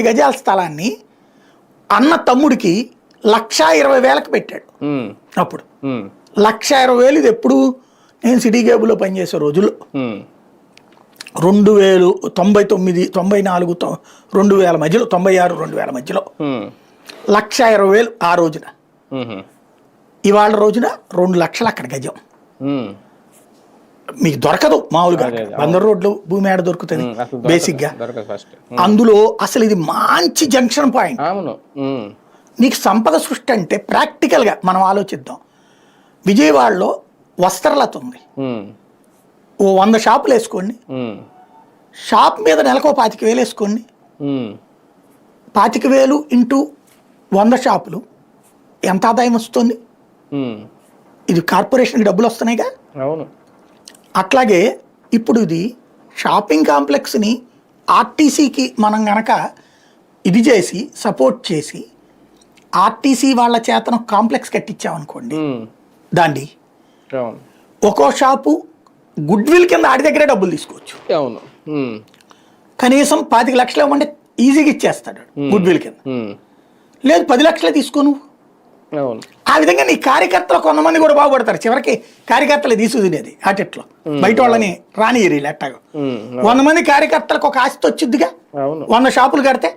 గజాల స్థలాన్ని అన్న తమ్ముడికి 1,20,000కి పెట్టాడు. అప్పుడు 1,20,000 ఇది ఎప్పుడు నేను సిటీ కేబుల్లో పనిచేసే రోజుల్లో 2000, 99, 94, 2000 మధ్యలో, 96, 2000 మధ్యలో 1,20,000 ఆ రోజున. ఇవాళ రోజున 2 లక్షలు అక్కడ గజం. మీకు దొరకదు మామూలుగా, బందర్ రోడ్లు భూమి ఆడ దొరుకుతుంది బేసిక్ గా. అందులో అసలు ఇది మంచి జంక్షన్ పాయింట్. నీకు సంపద సృష్టి అంటే ప్రాక్టికల్ గా మనం ఆలోచిద్దాం. విజయవాడలో వస్త్రలత ఉంది, ఓ 100 షాపులు వేసుకోండి, షాప్ మీద నెలకు 25,000 వేసుకోండి, 25,000 ఇంటూ 100 షాపులు ఎంత ఆదాయం వస్తుంది? ఇది కార్పొరేషన్కి డబ్బులు వస్తున్నాయిగా. అవును. అట్లాగే ఇప్పుడు ఇది షాపింగ్ కాంప్లెక్స్ని ఆర్టీసీకి మనం గనక ఇది చేసి సపోర్ట్ చేసి ఆర్టీసీ వాళ్ళ చేతను కాంప్లెక్స్ కట్టించామనుకోండి, దాండి ఒక్కో షాపు గుడ్ విల్ కింద ఆడి దగ్గరే డబ్బులు తీసుకోవచ్చు. అవును. కనీసం 25 లక్షలు ఇవ్వమంటే ఈజీగా ఇచ్చేస్తాడు గుడ్ విల్ కింద. లేదు 10 లక్షలే తీసుకోను. ఆ విధంగా నీ కార్యకర్తలు కొంతమంది కూడా బాగుపడతారు. చివరికి కార్యకర్తలు తీసుకునేది అటెట్లో బయట వాళ్ళని రానియరు ఎట్టాగో. 100 మంది కార్యకర్తలకు ఒక ఆస్తి వచ్చిద్దిగా, 100 షాపులు కడితే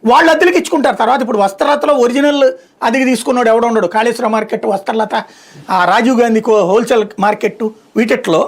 వాళ్ళు అద్దెలకు ఇచ్చుకుంటారు. తర్వాత ఇప్పుడు వస్త్రలతలో ఒరిజినల్ అద్దెకి తీసుకున్నాడు ఎవడో ఉండడు. Kaleshwara market, Vastralatha, Rajiv Gandhi wholesale market, వీటిట్లో